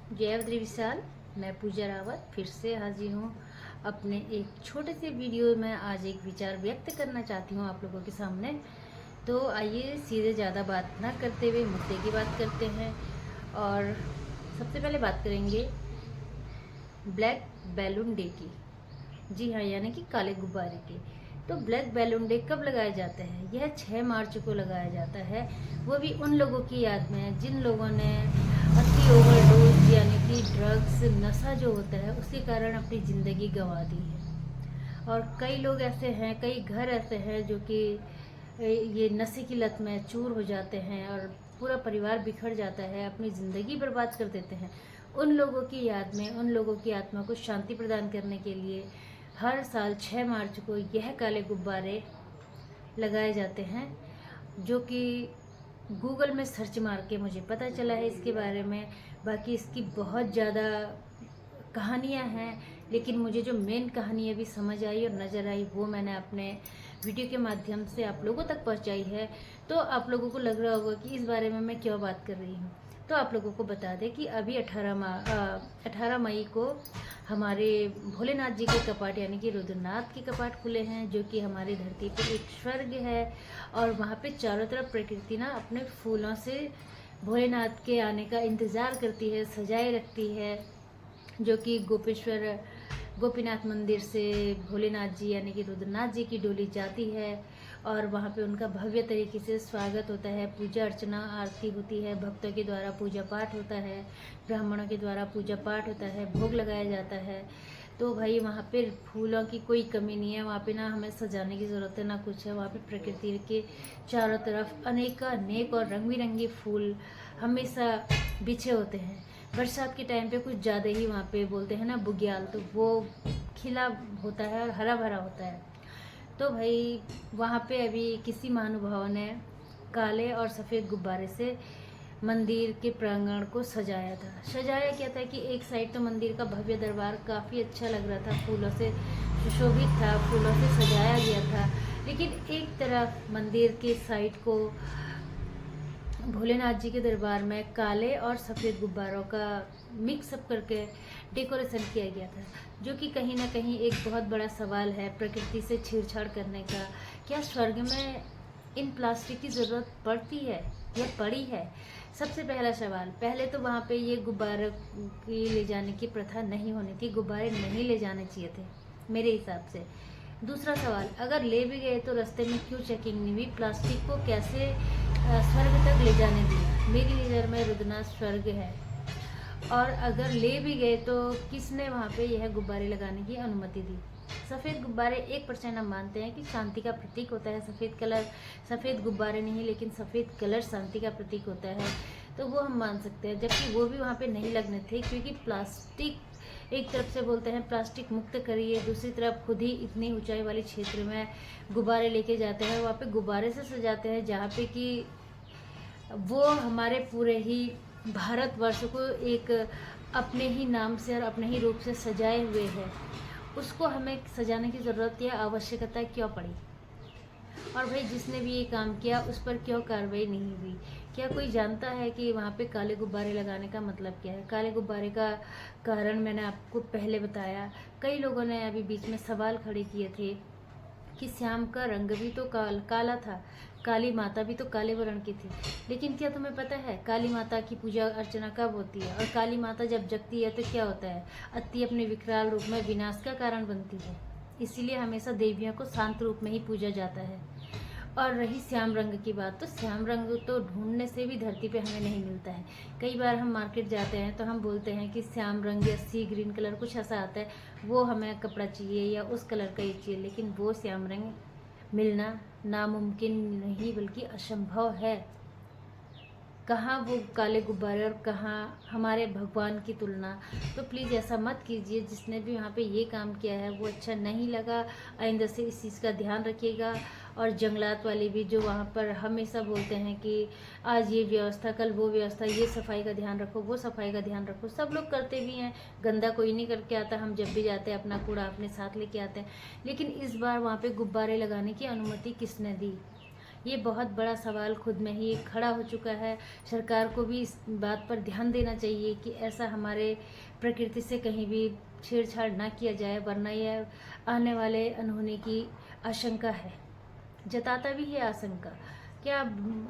जय अवधि विशाल। मैं पूजा रावत फिर से हाजिर हूँ अपने एक छोटे से वीडियो में। आज एक विचार व्यक्त करना चाहती हूँ आप लोगों के सामने। तो आइए सीधे ज़्यादा बात ना करते हुए मुद्दे की बात करते हैं। और सबसे पहले बात करेंगे ब्लैक बैलून डे की। जी हाँ, यानी कि काले गुब्बारे की। तो ब्लैक बैलून डे कब लगाया जाता है? यह 6 मार्च को लगाया जाता है। वो भी उन लोगों की याद में जिन लोगों ने अति ओवरडोज यानी कि ड्रग्स नशा जो होता है उसके कारण अपनी ज़िंदगी गंवा दी है। और कई लोग ऐसे हैं, कई घर ऐसे हैं जो कि ये नशे की लत में चूर हो जाते हैं और पूरा परिवार बिखर जाता है, अपनी ज़िंदगी बर्बाद कर देते हैं। उन लोगों की याद में, उन लोगों की आत्मा को शांति प्रदान करने के लिए हर साल 6 मार्च को यह काले गुब्बारे लगाए जाते हैं, जो कि गूगल में सर्च मार के मुझे पता चला है इसके बारे में। बाकी इसकी बहुत ज़्यादा कहानियाँ हैं, लेकिन मुझे जो मेन कहानी अभी समझ आई और नज़र आई वो मैंने अपने वीडियो के माध्यम से आप लोगों तक पहुंचाई है। तो आप लोगों को लग रहा होगा कि इस बारे में मैं क्यों बात कर रही हूँ। तो आप लोगों को बता दें कि अभी 18 मई को हमारे भोलेनाथ जी के कपाट यानी कि रुद्रनाथ के कपाट खुले हैं, जो कि हमारी धरती पर एक स्वर्ग है। और वहाँ पे चारों तरफ प्रकृति ना अपने फूलों से भोलेनाथ के आने का इंतज़ार करती है, सजाए रखती है। जो कि गोपीनाथ मंदिर से भोलेनाथ जी यानी कि रुद्रनाथ जी की डोली जाती है और वहाँ पे उनका भव्य तरीके से स्वागत होता है। पूजा अर्चना आरती होती है, भक्तों के द्वारा पूजा पाठ होता है, ब्राह्मणों के द्वारा पूजा पाठ होता है, भोग लगाया जाता है। तो भाई वहाँ पे फूलों की कोई कमी नहीं है। वहाँ पे ना हमें सजाने की ज़रूरत है ना कुछ है। वहाँ पे प्रकृति के चारों तरफ अनेक और रंग बिरंगे फूल हमेशा बिछे होते हैं। बरसात के टाइम पे कुछ ज़्यादा ही वहाँ पे बोलते हैं ना बुग्याल, तो वो खिला होता है और हरा भरा होता है। तो भाई वहाँ पे अभी किसी महानुभाव ने काले और सफ़ेद गुब्बारे से मंदिर के प्रांगण को सजाया था। सजाया क्या था कि एक साइड तो मंदिर का भव्य दरबार काफ़ी अच्छा लग रहा था, फूलों से सुशोभित था, फूलों से सजाया गया था। लेकिन एक तरफ मंदिर के साइड को भोलेनाथ जी के दरबार में काले और सफ़ेद गुब्बारों का मिक्सअप करके डेकोरेशन किया गया था, जो कि कहीं ना कहीं एक बहुत बड़ा सवाल है प्रकृति से छेड़छाड़ करने का। क्या स्वर्ग में इन प्लास्टिक की ज़रूरत पड़ती है या पड़ी है? सबसे पहला सवाल। पहले तो वहाँ पे ये गुब्बारे की ले जाने की प्रथा नहीं होनी थी, गुब्बारे नहीं ले जाने चाहिए थे मेरे हिसाब से। दूसरा सवाल, अगर ले भी गए तो रास्ते में क्यों चेकिंग नहीं हुई? प्लास्टिक को कैसे स्वर्ग तक ले जाने दिया? मेरी नज़र में रुद्रनाथ स्वर्ग है। और अगर ले भी गए तो किसने वहाँ पे यह गुब्बारे लगाने की अनुमति दी? सफ़ेद गुब्बारे 1% हम मानते हैं कि शांति का प्रतीक होता है। सफ़ेद कलर, सफ़ेद गुब्बारे नहीं लेकिन सफ़ेद कलर शांति का प्रतीक होता है, तो वो हम मान सकते हैं। जबकि वो भी वहाँ पे नहीं लगने थे, क्योंकि प्लास्टिक एक तरफ से बोलते हैं प्लास्टिक मुक्त करिए, दूसरी तरफ खुद ही इतनी ऊंचाई वाले क्षेत्र में गुब्बारे लेके जाते हैं, वहाँ पे गुब्बारे से सजाते हैं जहाँ पे कि वो हमारे पूरे ही भारतवर्ष को एक अपने ही नाम से और अपने ही रूप से सजाए हुए है। उसको हमें सजाने की ज़रूरत या आवश्यकता क्यों पड़ी? और भाई जिसने भी ये काम किया उस पर क्यों कार्रवाई नहीं हुई? क्या कोई जानता है कि वहाँ पे काले गुब्बारे लगाने का मतलब क्या है? काले गुब्बारे का कारण मैंने आपको पहले बताया। कई लोगों ने अभी बीच में सवाल खड़े किए थे कि श्याम का रंग भी तो काला था, काली माता भी तो काले वर्ण की थी। लेकिन क्या तुम्हें पता है काली माता की पूजा अर्चना कब होती है? और काली माता जब जगती है तो क्या होता है? अति अपने विकराल रूप में विनाश का कारण बनती है। इसीलिए हमेशा देवियों को शांत रूप में ही पूजा जाता है। और रही श्याम रंग की बात, तो श्याम रंग तो ढूंढने से भी धरती पे हमें नहीं मिलता है। कई बार हम मार्केट जाते हैं तो हम बोलते हैं कि श्याम रंग या सी ग्रीन कलर कुछ ऐसा आता है, वो हमें कपड़ा चाहिए या उस कलर का ही चाहिए, लेकिन वो श्याम रंग मिलना नामुमकिन नहीं बल्कि असंभव है। कहाँ वो काले गुब्बारे और कहाँ हमारे भगवान की तुलना। तो प्लीज़ ऐसा मत कीजिए। जिसने भी वहाँ पे ये काम किया है वो अच्छा नहीं लगा। आइंदा से इस चीज़ का ध्यान रखिएगा। और जंगलात वाले भी जो वहाँ पर हमेशा बोलते हैं कि आज ये व्यवस्था कल वो व्यवस्था, ये सफाई का ध्यान रखो वो सफाई का ध्यान रखो, सब लोग करते भी हैं, गंदा कोई नहीं करके आता। हम जब भी जाते हैं अपना कूड़ा अपने साथ लेके आते हैं। लेकिन इस बार वहाँ पर गुब्बारे लगाने की अनुमति किसने दी? ये बहुत बड़ा सवाल खुद में ही खड़ा हो चुका है। सरकार को भी इस बात पर ध्यान देना चाहिए कि ऐसा हमारे प्रकृति से कहीं भी छेड़छाड़ ना किया जाए, वरना यह आने वाले अनहोनी की आशंका है, जताता भी है आशंका। क्या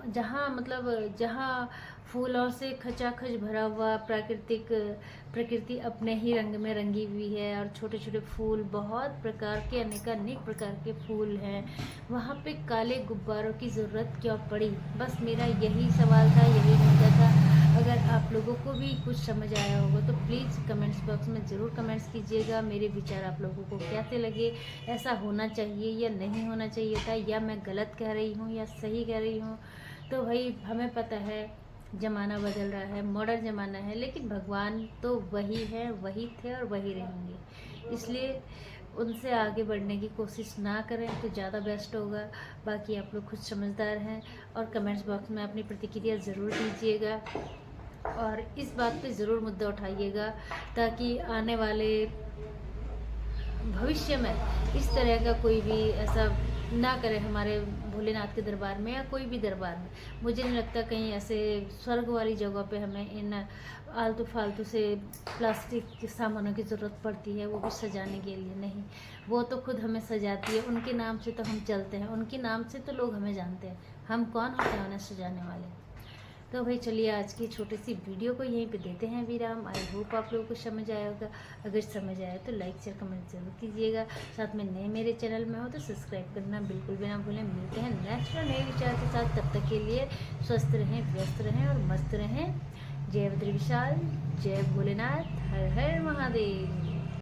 जहाँ फूलों से खचाखच भरा हुआ प्रकृति अपने ही रंग में रंगी हुई है और छोटे छोटे फूल, बहुत प्रकार के अनेक प्रकार के फूल हैं, वहाँ पे काले गुब्बारों की ज़रूरत क्यों पड़ी? बस मेरा यही सवाल था, यही मुद्दा था। अगर आप लोगों को भी कुछ समझ आया होगा तो प्लीज़ कमेंट्स बॉक्स में ज़रूर कमेंट्स कीजिएगा। मेरे विचार आप लोगों को कैसे लगे, ऐसा होना चाहिए या नहीं होना चाहिए था, या मैं गलत कह रही हूँ या सही कह रही हूँ? तो भाई हमें पता है ज़माना बदल रहा है, मॉडर्न ज़माना है, लेकिन भगवान तो वही है, वही थे और वही रहेंगे। इसलिए उनसे आगे बढ़ने की कोशिश ना करें तो ज़्यादा बेस्ट होगा। बाकी आप लोग खुद समझदार हैं और कमेंट्स बॉक्स में अपनी प्रतिक्रिया ज़रूर दीजिएगा और इस बात पे ज़रूर मुद्दा उठाइएगा ताकि आने वाले भविष्य में इस तरह का कोई भी ऐसा ना करे हमारे भोलेनाथ के दरबार में या कोई भी दरबार में। मुझे नहीं लगता कहीं ऐसे स्वर्ग वाली जगह पे हमें इन आलतू फालतू से प्लास्टिक के सामानों की ज़रूरत पड़ती है, वो भी सजाने के लिए नहीं। वो तो खुद हमें सजाती है, उनके नाम से तो हम चलते हैं, उनके नाम से तो लोग हमें जानते हैं, हम कौन होते हैं उन्हें सजाने वाले। तो भाई चलिए आज की छोटी सी वीडियो को यहीं पे देते हैं विराम। आई होप आप लोगों को समझ आया होगा। अगर समझ आया तो लाइक शेयर कमेंट जरूर कीजिएगा। साथ में नए मेरे चैनल में हो तो सब्सक्राइब करना बिल्कुल भी ना भूलें। मिलते हैं नेक्स्ट और नए विचार के साथ, तब तक के लिए स्वस्थ रहें, व्यस्त रहें और मस्त रहें। जय बद्री विशाल, जय भोलेनाथ, हर हर महादेव।